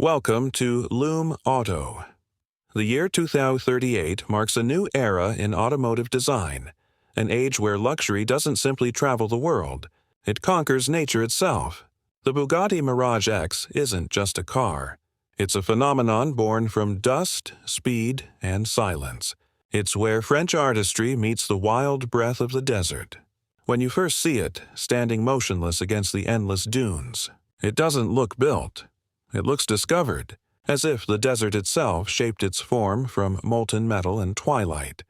Welcome to LUME Auto. The year 2038 marks a new era in automotive design, an age where luxury doesn't simply travel the world, it conquers nature itself. The Bugatti Mirage-X isn't just a car. It's a phenomenon born from dust, speed, and silence. It's where French artistry meets the wild breath of the desert. When you first see it, standing motionless against the endless dunes, it doesn't look built. It looks discovered, as if the desert itself shaped its form from molten metal and twilight.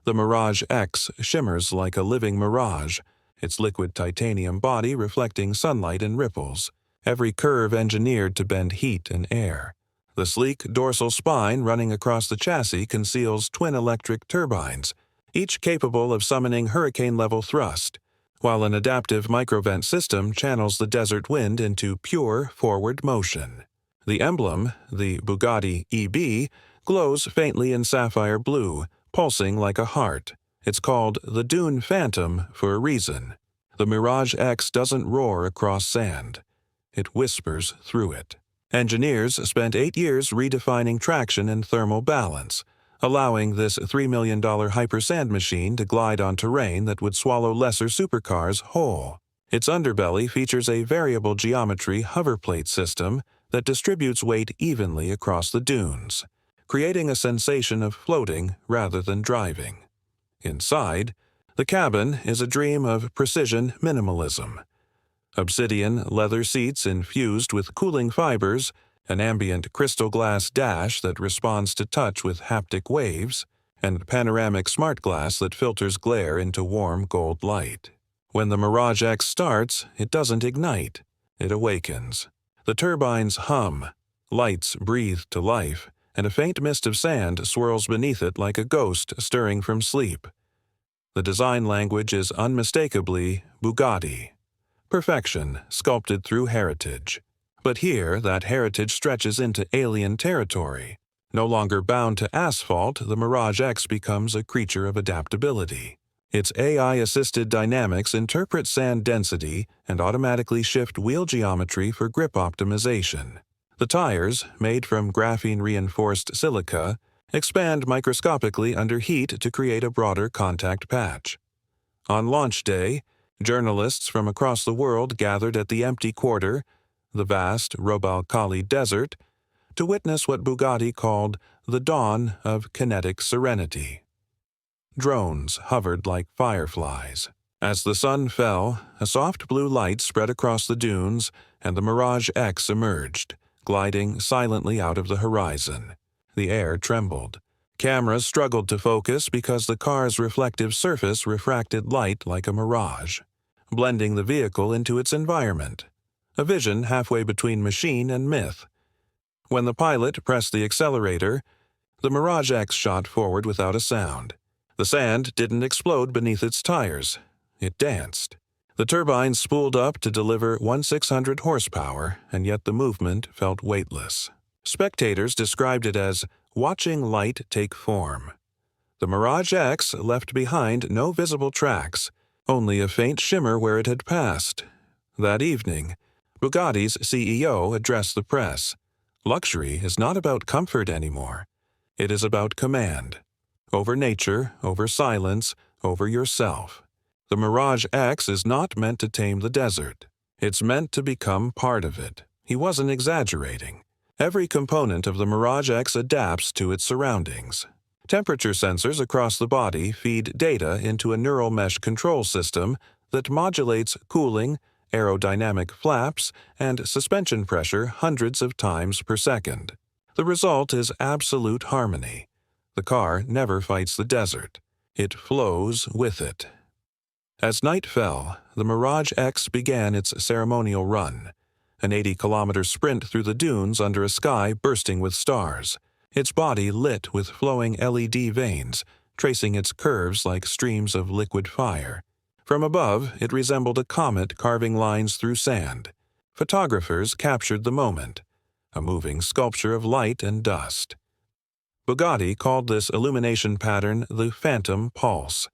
The Mirage-X shimmers like a living mirage, its liquid titanium body reflecting sunlight and ripples, every curve engineered to bend heat and air. The sleek dorsal spine running across the chassis conceals twin electric turbines, each capable of summoning hurricane-level thrust, while an adaptive microvent system channels the desert wind into pure forward motion. The emblem, the Bugatti EB, glows faintly in sapphire blue, pulsing like a heart. It's called the Dune Phantom for a reason. The Mirage-X doesn't roar across sand. It whispers through it. Engineers spent 8 years redefining traction and thermal balance, allowing this $3 million hyper-sand machine to glide on terrain that would swallow lesser supercars whole. Its underbelly features a variable geometry hoverplate system that distributes weight evenly across the dunes, creating a sensation of floating rather than driving. Inside, the cabin is a dream of precision minimalism. Obsidian leather seats infused with cooling fibers, an ambient crystal glass dash that responds to touch with haptic waves, and panoramic smart glass that filters glare into warm gold light. When the Mirage-X starts, it doesn't ignite, it awakens. The turbines hum, lights breathe to life, and a faint mist of sand swirls beneath it like a ghost stirring from sleep. The design language is unmistakably Bugatti. Perfection, sculpted through heritage. But here, that heritage stretches into alien territory. No longer bound to asphalt, the Mirage-X becomes a creature of adaptability. Its AI-assisted dynamics interpret sand density and automatically shift wheel geometry for grip optimization. The tires, made from graphene-reinforced silica, expand microscopically under heat to create a broader contact patch. On launch day, journalists from across the world gathered at the empty quarter, the vast Rub al-Khali desert, to witness what Bugatti called the dawn of kinetic serenity. Drones hovered like fireflies. As the sun fell, a soft blue light spread across the dunes, and the Mirage-X emerged, gliding silently out of the horizon. The air trembled. Cameras struggled to focus because the car's reflective surface refracted light like a mirage, blending the vehicle into its environment. A vision halfway between machine and myth. When the pilot pressed the accelerator, the Mirage-X shot forward without a sound. The sand didn't explode beneath its tires. It danced. The turbines spooled up to deliver 1,600 horsepower, and yet the movement felt weightless. Spectators described it as watching light take form. The Mirage-X left behind no visible tracks, only a faint shimmer where it had passed. That evening, Bugatti's CEO addressed the press. Luxury is not about comfort anymore. It is about command. Over nature, over silence, over yourself. The Mirage-X is not meant to tame the desert. It's meant to become part of it. He wasn't exaggerating. Every component of the Mirage-X adapts to its surroundings. Temperature sensors across the body feed data into a neural mesh control system that modulates cooling, aerodynamic flaps, and suspension pressure hundreds of times per second. The result is absolute harmony. The car never fights the desert. It flows with it. As night fell, the Mirage-X began its ceremonial run, an 80-kilometer sprint through the dunes under a sky bursting with stars, its body lit with flowing LED veins, tracing its curves like streams of liquid fire. From above, it resembled a comet carving lines through sand. Photographers captured the moment, a moving sculpture of light and dust. Bugatti called this illumination pattern the Phantom Pulse.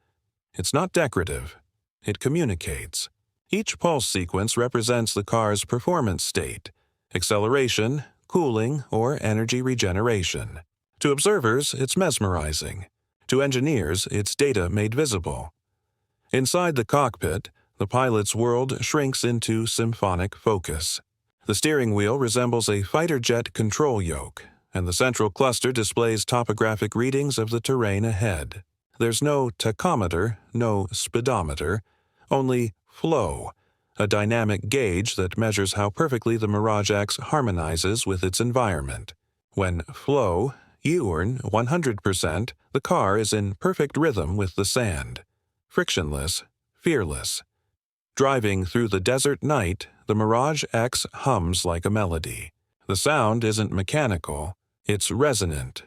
It's not decorative. It communicates. Each pulse sequence represents the car's performance state: acceleration, cooling, or energy regeneration. To observers, it's mesmerizing. To engineers, it's data made visible. Inside the cockpit, the pilot's world shrinks into symphonic focus. The steering wheel resembles a fighter jet control yoke, and the central cluster displays topographic readings of the terrain ahead. There's no tachometer, no speedometer, only flow, a dynamic gauge that measures how perfectly the Mirage-X harmonizes with its environment. When flow, you earn 100%, the car is in perfect rhythm with the sand. Frictionless, fearless. Driving through the desert night, the Mirage-X hums like a melody. The sound isn't mechanical, it's resonant,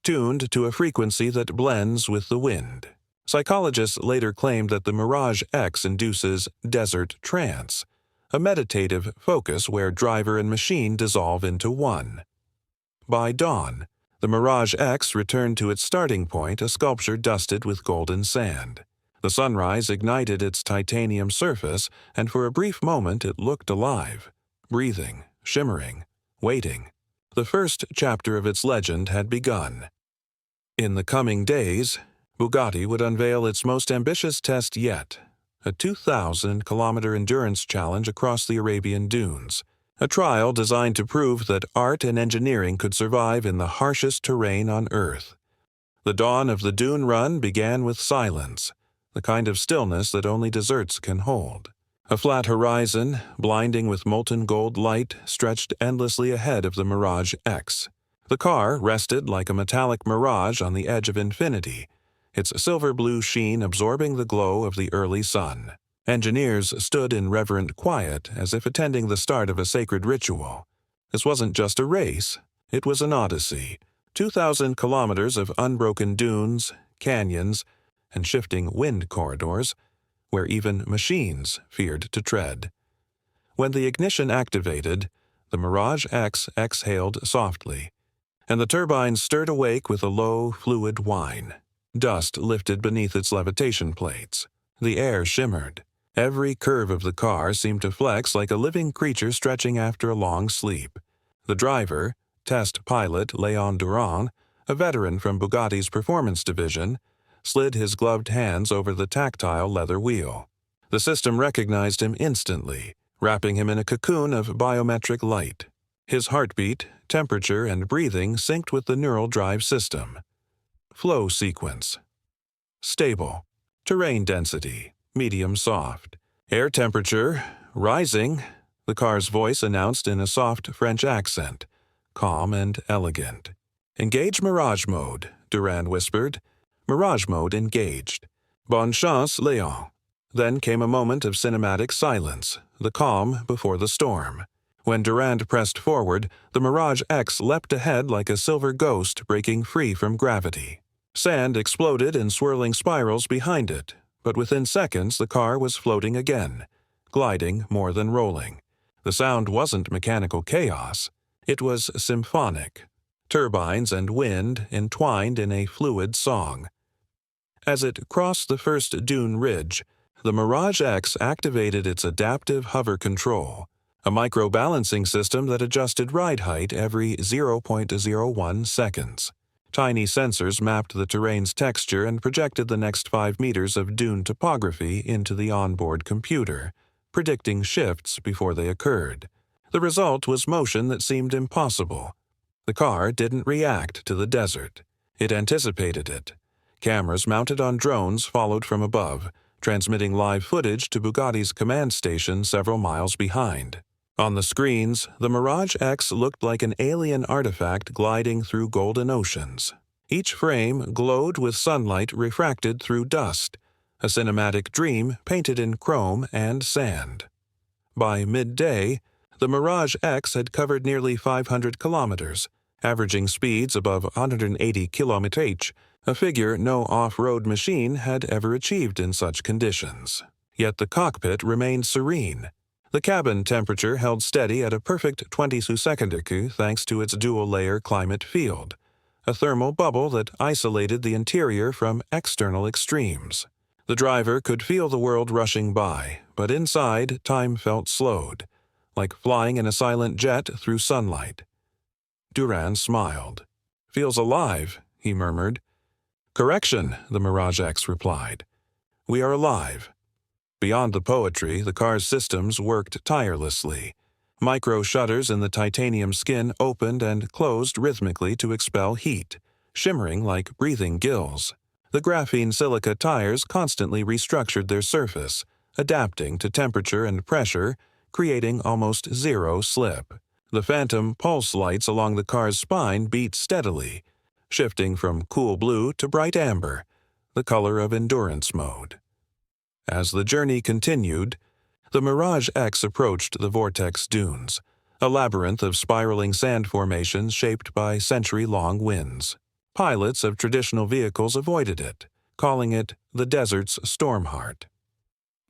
tuned to a frequency that blends with the wind. Psychologists later claimed that the Mirage-X induces desert trance, a meditative focus where driver and machine dissolve into one. By dawn, the Mirage-X returned to its starting point, a sculpture dusted with golden sand. The sunrise ignited its titanium surface, and for a brief moment it looked alive, breathing, shimmering, waiting. The first chapter of its legend had begun. In the coming days, Bugatti would unveil its most ambitious test yet, a 2,000-kilometer endurance challenge across the Arabian dunes, a trial designed to prove that art and engineering could survive in the harshest terrain on Earth. The dawn of the Dune Run began with silence, the kind of stillness that only deserts can hold. A flat horizon, blinding with molten gold light, stretched endlessly ahead of the Mirage-X. The car rested like a metallic mirage on the edge of infinity, its silver-blue sheen absorbing the glow of the early sun. Engineers stood in reverent quiet, as if attending the start of a sacred ritual. This wasn't just a race, it was an odyssey. 2,000 kilometers of unbroken dunes, canyons, and shifting wind corridors, where even machines feared to tread. When the ignition activated, the Mirage-X exhaled softly, and the turbines stirred awake with a low, fluid whine. Dust lifted beneath its levitation plates. The air shimmered. Every curve of the car seemed to flex like a living creature stretching after a long sleep. The driver, test pilot Léon Durand, a veteran from Bugatti's performance division, slid his gloved hands over the tactile leather wheel. The system recognized him instantly, wrapping him in a cocoon of biometric light. His heartbeat, temperature, and breathing synced with the neural drive system. Flow sequence. Stable. Terrain density, medium soft. Air temperature, rising, the car's voice announced in a soft French accent, calm and elegant. Engage Mirage mode, Durand whispered. Mirage mode engaged. Bonne chance, Léon. Then came a moment of cinematic silence, the calm before the storm. When Durand pressed forward, the Mirage-X leapt ahead like a silver ghost breaking free from gravity. Sand exploded in swirling spirals behind it, but within seconds the car was floating again, gliding more than rolling. The sound wasn't mechanical chaos, it was symphonic. Turbines and wind entwined in a fluid song. As it crossed the first dune ridge, the Mirage-X activated its adaptive hover control, a micro-balancing system that adjusted ride height every 0.01 seconds. Tiny sensors mapped the terrain's texture and projected the next 5 meters of dune topography into the onboard computer, predicting shifts before they occurred. The result was motion that seemed impossible. The car didn't react to the desert. It anticipated it. Cameras mounted on drones followed from above, transmitting live footage to Bugatti's command station several miles behind. On the screens, the Mirage-X looked like an alien artifact gliding through golden oceans. Each frame glowed with sunlight refracted through dust, a cinematic dream painted in chrome and sand. By midday, the Mirage-X had covered nearly 500 kilometers, averaging speeds above 180 km/h, a figure no off-road machine had ever achieved in such conditions. Yet the cockpit remained serene. The cabin temperature held steady at a perfect 22 seconds thanks to its dual-layer climate field, a thermal bubble that isolated the interior from external extremes. The driver could feel the world rushing by, but inside time felt slowed, like flying in a silent jet through sunlight. Durand smiled. "Feels alive," he murmured. "Correction," the Mirage-X replied. "We are alive." Beyond the poetry, the car's systems worked tirelessly. Micro shutters in the titanium skin opened and closed rhythmically to expel heat, shimmering like breathing gills. The graphene silica tires constantly restructured their surface, adapting to temperature and pressure, creating almost zero slip. The phantom pulse lights along the car's spine beat steadily, shifting from cool blue to bright amber, the color of endurance mode. As the journey continued, the Mirage-X approached the vortex dunes, a labyrinth of spiraling sand formations shaped by century-long winds. Pilots of traditional vehicles avoided it, calling it the desert's storm heart.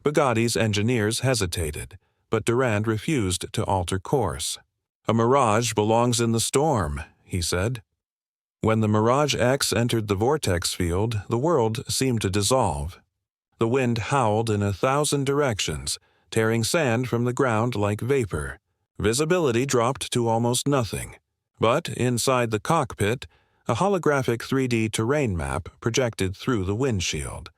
Bugatti's engineers hesitated, but Durand refused to alter course. "A mirage belongs in the storm," he said. When the Mirage-X entered the vortex field, the world seemed to dissolve. The wind howled in 1,000 directions, tearing sand from the ground like vapor. Visibility dropped to almost nothing. But inside the cockpit, a holographic 3D terrain map projected through the windshield,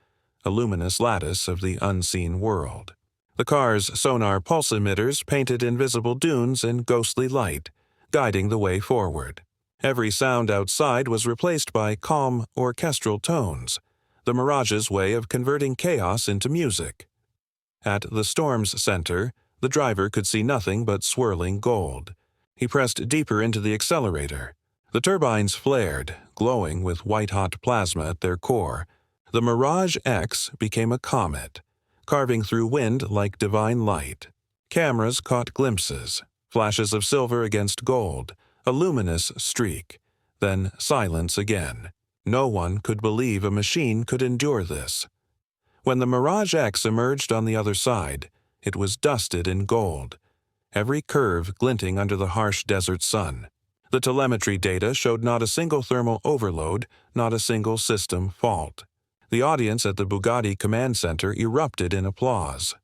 a luminous lattice of the unseen world. The car's sonar pulse emitters painted invisible dunes in ghostly light, guiding the way forward. Every sound outside was replaced by calm, orchestral tones, the Mirage's way of converting chaos into music. At the storm's center, the driver could see nothing but swirling gold. He pressed deeper into the accelerator. The turbines flared, glowing with white-hot plasma at their core. The Mirage-X became a comet, carving through wind like divine light. Cameras caught glimpses, flashes of silver against gold, a luminous streak, then silence again. No one could believe a machine could endure this. When the Mirage-X emerged on the other side, it was dusted in gold, every curve glinting under the harsh desert sun. The telemetry data showed not a single thermal overload, not a single system fault. The audience at the Bugatti command center erupted in applause.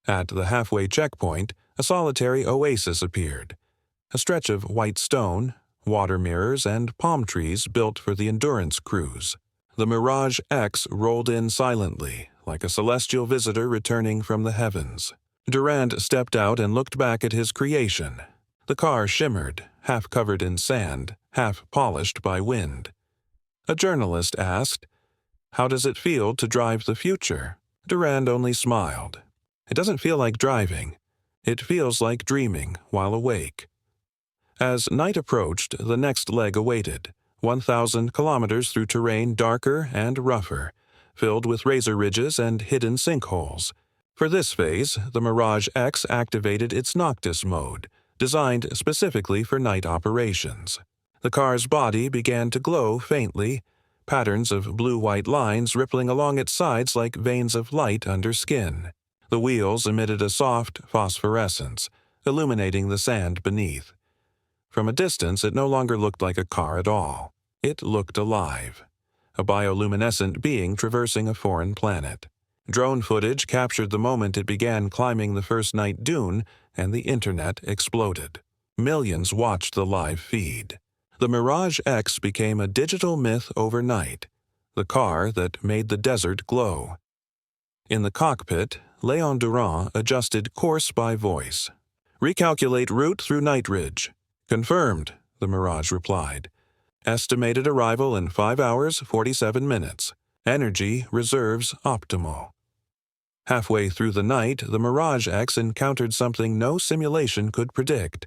At the halfway checkpoint, a solitary oasis appeared, a stretch of white stone, water mirrors, and palm trees built for the endurance cruise. The Mirage-X rolled in silently, like a celestial visitor returning from the heavens. Durand stepped out and looked back at his creation. The car shimmered, half covered in sand, half polished by wind. A journalist asked, "How does it feel to drive the future?" Durand only smiled. "It doesn't feel like driving. It feels like dreaming while awake." As night approached, the next leg awaited, 1,000 kilometers through terrain darker and rougher, filled with razor ridges and hidden sinkholes. For this phase, the Mirage-X activated its Noctis mode, designed specifically for night operations. The car's body began to glow faintly, patterns of blue-white lines rippling along its sides like veins of light under skin. The wheels emitted a soft phosphorescence, illuminating the sand beneath. From a distance, it no longer looked like a car at all. It looked alive, a bioluminescent being traversing a foreign planet. Drone footage captured the moment it began climbing the first night dune, and the internet exploded. Millions watched the live feed. The Mirage-X became a digital myth overnight, the car that made the desert glow. In the cockpit, Léon Durand adjusted course by voice. "Recalculate route through Night Ridge." "Confirmed," the Mirage replied. "Estimated arrival in 5 hours, 47 minutes. Energy reserves optimal." Halfway through the night, the Mirage-X encountered something no simulation could predict: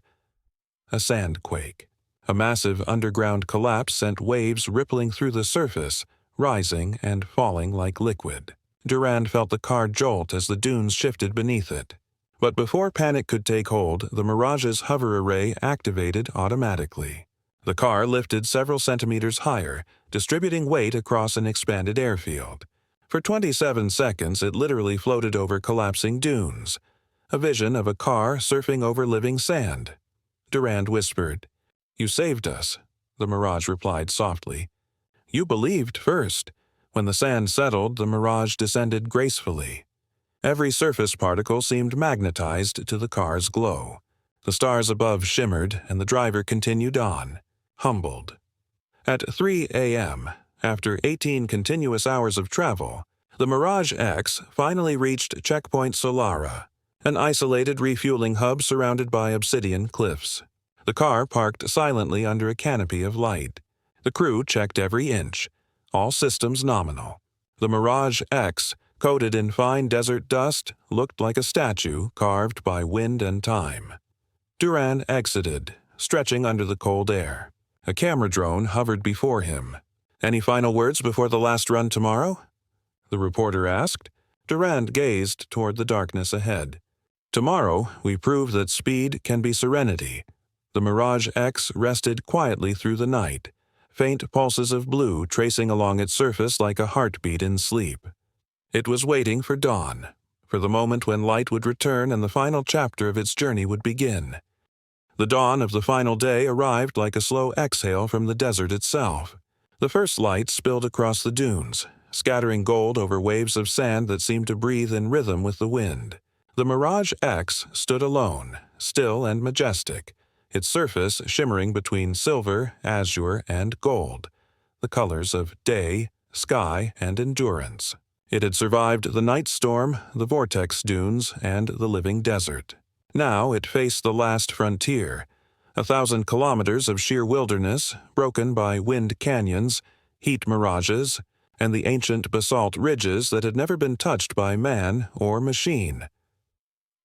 a sandquake. A massive underground collapse sent waves rippling through the surface, rising and falling like liquid. Durand felt the car jolt as the dunes shifted beneath it. But before panic could take hold, the Mirage's hover array activated automatically. The car lifted several centimeters higher, distributing weight across an expanded airfield. For 27 seconds, it literally floated over collapsing dunes, a vision of a car surfing over living sand. Durand whispered, "You saved us," the Mirage replied softly. "You believed first." When the sand settled, the Mirage descended gracefully. Every surface particle seemed magnetized to the car's glow. The stars above shimmered, and the driver continued on. humbled. At 3 a.m., after 18 continuous hours of travel, the Mirage-X finally reached Checkpoint Solara, an isolated refueling hub surrounded by obsidian cliffs. The car parked silently under a canopy of light. The crew checked every inch, all systems nominal. The Mirage-X, coated in fine desert dust, looked like a statue carved by wind and time. Duran exited, stretching under the cold air. A camera drone hovered before him. "Any final words before the last run tomorrow?" the reporter asked. Durand gazed toward the darkness ahead. "Tomorrow, we prove that speed can be serenity." The Mirage-X rested quietly through the night, faint pulses of blue tracing along its surface like a heartbeat in sleep. It was waiting for dawn, for the moment when light would return and the final chapter of its journey would begin. The dawn of the final day arrived like a slow exhale from the desert itself. The first light spilled across the dunes, scattering gold over waves of sand that seemed to breathe in rhythm with the wind. The Mirage-X stood alone, still and majestic, its surface shimmering between silver, azure, and gold, the colors of day, sky, and endurance. It had survived the night storm, the vortex dunes, and the living desert. Now it faced the last frontier, 1,000 kilometers of sheer wilderness, broken by wind canyons, heat mirages, and the ancient basalt ridges that had never been touched by man or machine.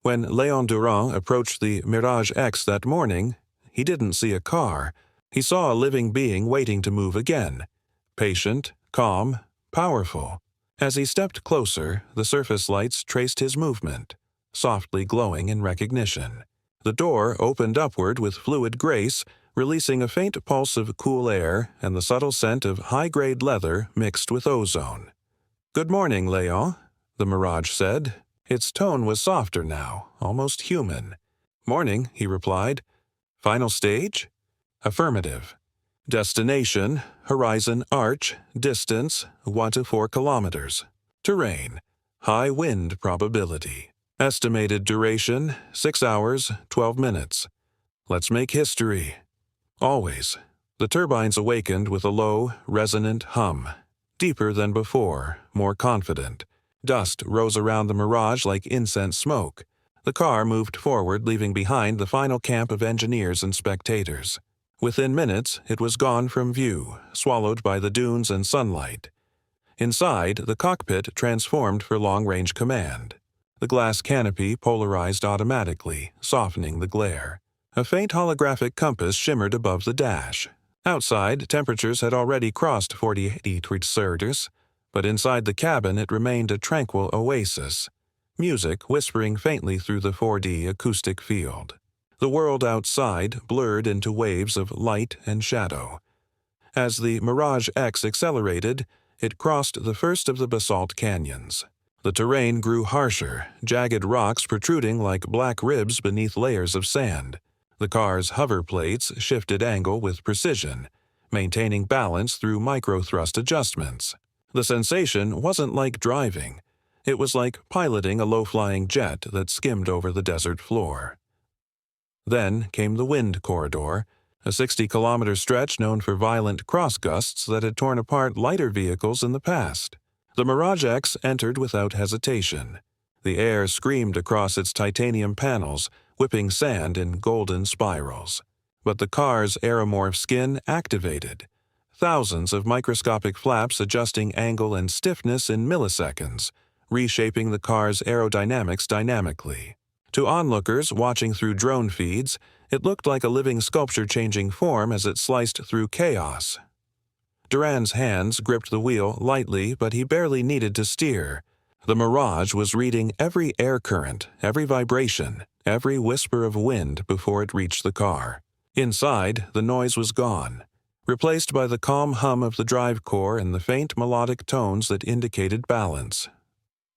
When Léon Durand approached the Mirage-X that morning, he didn't see a car. He saw a living being waiting to move again, patient, calm, powerful. As he stepped closer, the surface lights traced his movement, softly glowing in recognition. The door opened upward with fluid grace, releasing a faint pulse of cool air and the subtle scent of high-grade leather mixed with ozone. "Good morning, Léon," the Mirage said. Its tone was softer now, almost human. "Morning," he replied. "Final stage?" "Affirmative." "Destination, horizon arch, distance, 1 to 4 kilometers. Terrain, high wind probability. Estimated duration, 6 hours, 12 minutes. Let's make history." Always. The turbines awakened with a low, resonant hum, deeper than before, more confident. Dust rose around the Mirage like incense smoke. The car moved forward, leaving behind the final camp of engineers and spectators. Within minutes, it was gone from view, swallowed by the dunes and sunlight. Inside, the cockpit transformed for long-range command. The glass canopy polarized automatically, softening the glare. A faint holographic compass shimmered above the dash. Outside, temperatures had already crossed 48 degrees Celsius, but inside the cabin it remained a tranquil oasis, music whispering faintly through the 4D acoustic field. The world outside blurred into waves of light and shadow. As the Mirage-X accelerated, it crossed the first of the basalt canyons. The terrain grew harsher, jagged rocks protruding like black ribs beneath layers of sand. The car's hover plates shifted angle with precision, maintaining balance through micro-thrust adjustments. The sensation wasn't like driving. It was like piloting a low-flying jet that skimmed over the desert floor. Then came the wind corridor, a 60-kilometer stretch known for violent cross-gusts that had torn apart lighter vehicles in the past. The Mirage-X entered without hesitation. The air screamed across its titanium panels, whipping sand in golden spirals. But the car's aeromorph skin activated. Thousands of microscopic flaps adjusting angle and stiffness in milliseconds, reshaping the car's aerodynamics dynamically. To onlookers watching through drone feeds, it looked like a living sculpture changing form as it sliced through chaos. Durand's hands gripped the wheel lightly, but he barely needed to steer. The Mirage was reading every air current, every vibration, every whisper of wind before it reached the car. Inside, the noise was gone, replaced by the calm hum of the drive core and the faint melodic tones that indicated balance.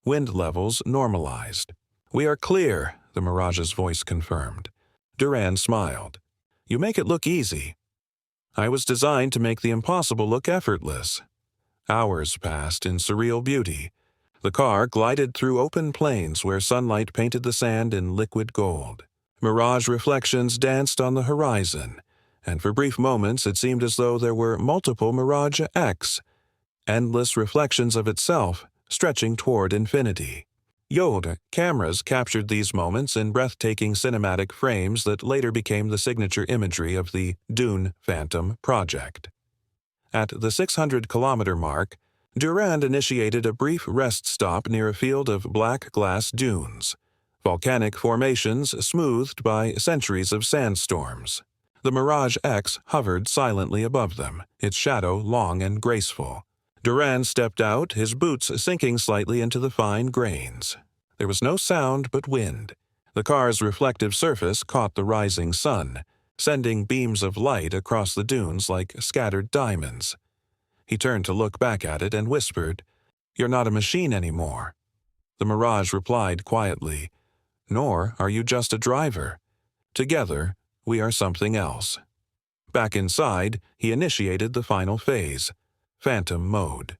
Wind levels normalized. "We are clear," the Mirage's voice confirmed. Durand smiled. "You make it look easy." "I was designed to make the impossible look effortless." Hours passed in surreal beauty. The car glided through open plains where sunlight painted the sand in liquid gold. Mirage reflections danced on the horizon, and for brief moments it seemed as though there were multiple Mirage-X, endless reflections of itself stretching toward infinity. Yode cameras captured these moments in breathtaking cinematic frames that later became the signature imagery of the Dune Phantom project. At the 600-kilometer mark, Durand initiated a brief rest stop near a field of black glass dunes, volcanic formations smoothed by centuries of sandstorms. The Mirage-X hovered silently above them, its shadow long and graceful. Durand stepped out, his boots sinking slightly into the fine grains. There was no sound but wind. The car's reflective surface caught the rising sun, sending beams of light across the dunes like scattered diamonds. He turned to look back at it and whispered, "You're not a machine anymore." The Mirage replied quietly, "Nor are you just a driver. Together, we are something else." Back inside, he initiated the final phase, Phantom mode.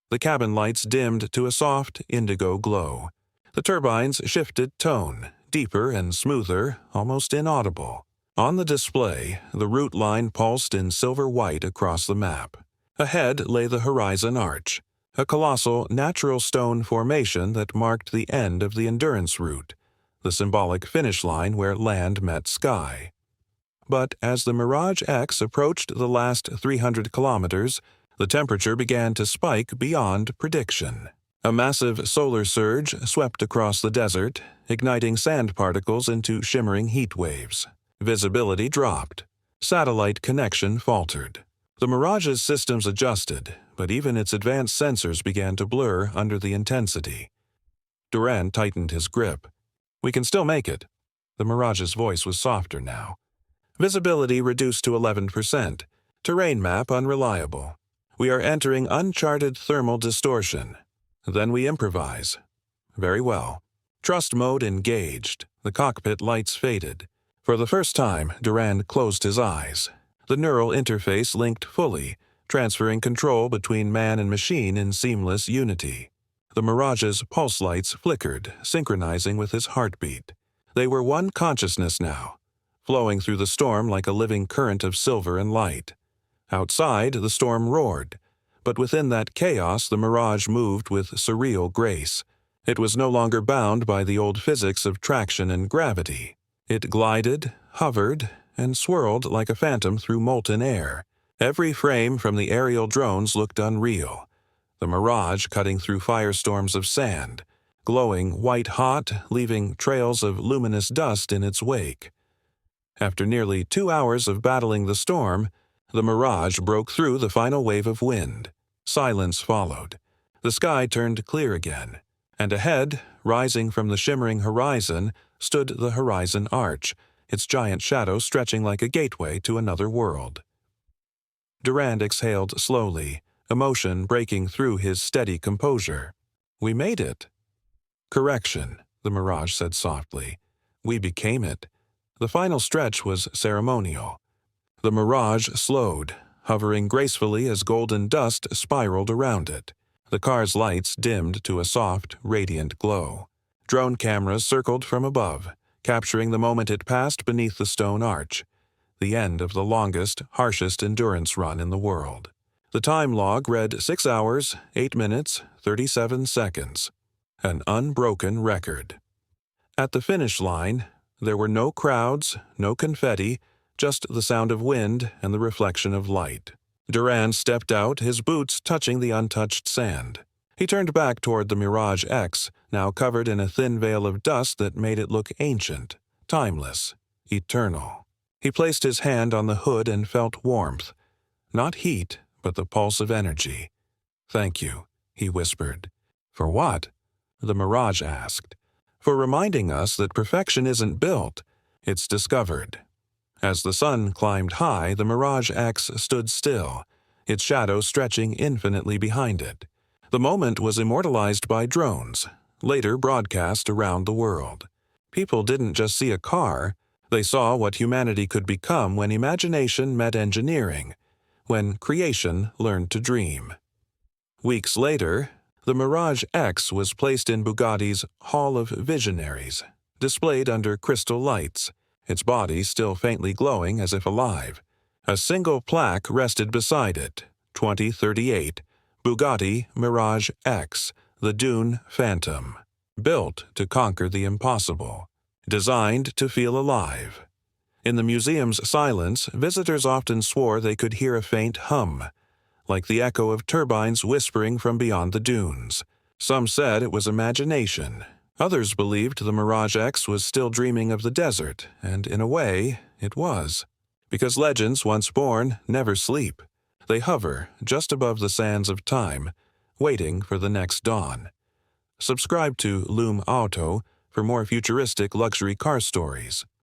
The cabin lights dimmed to a soft indigo glow. The turbines shifted tone, deeper and smoother, almost inaudible. On the display, the route line pulsed in silver white across the map. Ahead lay the horizon arch, a colossal natural stone formation that marked the end of the endurance route, the symbolic finish line where land met sky. But as the Mirage-X approached the last 300 kilometers, the temperature began to spike beyond prediction. A massive solar surge swept across the desert, igniting sand particles into shimmering heat waves. Visibility dropped. Satellite connection faltered. The Mirage's systems adjusted, but even its advanced sensors began to blur under the intensity. Durand tightened his grip. "We can still make it." The Mirage's voice was softer now. Visibility reduced to 11%. Terrain map unreliable. "We are entering uncharted thermal distortion. Then we improvise." "Very well." Trust mode engaged. The cockpit lights faded. For the first time, Durand closed his eyes. The neural interface linked fully, transferring control between man and machine in seamless unity. The Mirage's pulse lights flickered, synchronizing with his heartbeat. They were one consciousness now, flowing through the storm like a living current of silver and light. Outside, the storm roared, but within that chaos the Mirage moved with surreal grace. It was no longer bound by the old physics of traction and gravity. It glided, hovered, and swirled like a phantom through molten air. Every frame from the aerial drones looked unreal. The Mirage cutting through firestorms of sand, glowing white-hot, leaving trails of luminous dust in its wake. After nearly 2 hours of battling the storm, the Mirage broke through the final wave of wind. Silence followed. The sky turned clear again, and ahead, rising from the shimmering horizon, stood the horizon arch, its giant shadow stretching like a gateway to another world. Durand exhaled slowly, emotion breaking through his steady composure. "We made it." "Correction," the Mirage said softly. "We became it." The final stretch was ceremonial. The Mirage slowed, hovering gracefully as golden dust spiraled around it. The car's lights dimmed to a soft, radiant glow. Drone cameras circled from above, capturing the moment it passed beneath the stone arch, the end of the longest, harshest endurance run in the world. The time log read 6 hours, 8 minutes, 37 seconds. An unbroken record. At the finish line, there were no crowds, no confetti, just the sound of wind and the reflection of light. Durand stepped out, his boots touching the untouched sand. He turned back toward the Mirage-X, now covered in a thin veil of dust that made it look ancient, timeless, eternal. He placed his hand on the hood and felt warmth. Not heat, but the pulse of energy. "Thank you," he whispered. "For what?" the Mirage asked. "For reminding us that perfection isn't built, it's discovered." As the sun climbed high, the Mirage-X stood still, its shadow stretching infinitely behind it. The moment was immortalized by drones, later broadcast around the world. People didn't just see a car, they saw what humanity could become when imagination met engineering, when creation learned to dream. Weeks later, the Mirage-X was placed in Bugatti's Hall of Visionaries, displayed under crystal lights, its body still faintly glowing as if alive. A single plaque rested beside it, 2038, Bugatti Mirage-X, the Dune Phantom. Built to conquer the impossible. Designed to feel alive. In the museum's silence, visitors often swore they could hear a faint hum, like the echo of turbines whispering from beyond the dunes. Some said it was imagination. Others believed the Mirage-X was still dreaming of the desert, and in a way, it was. Because legends once born never sleep. They hover just above the sands of time, waiting for the next dawn. Subscribe to LUME Auto for more futuristic luxury car stories.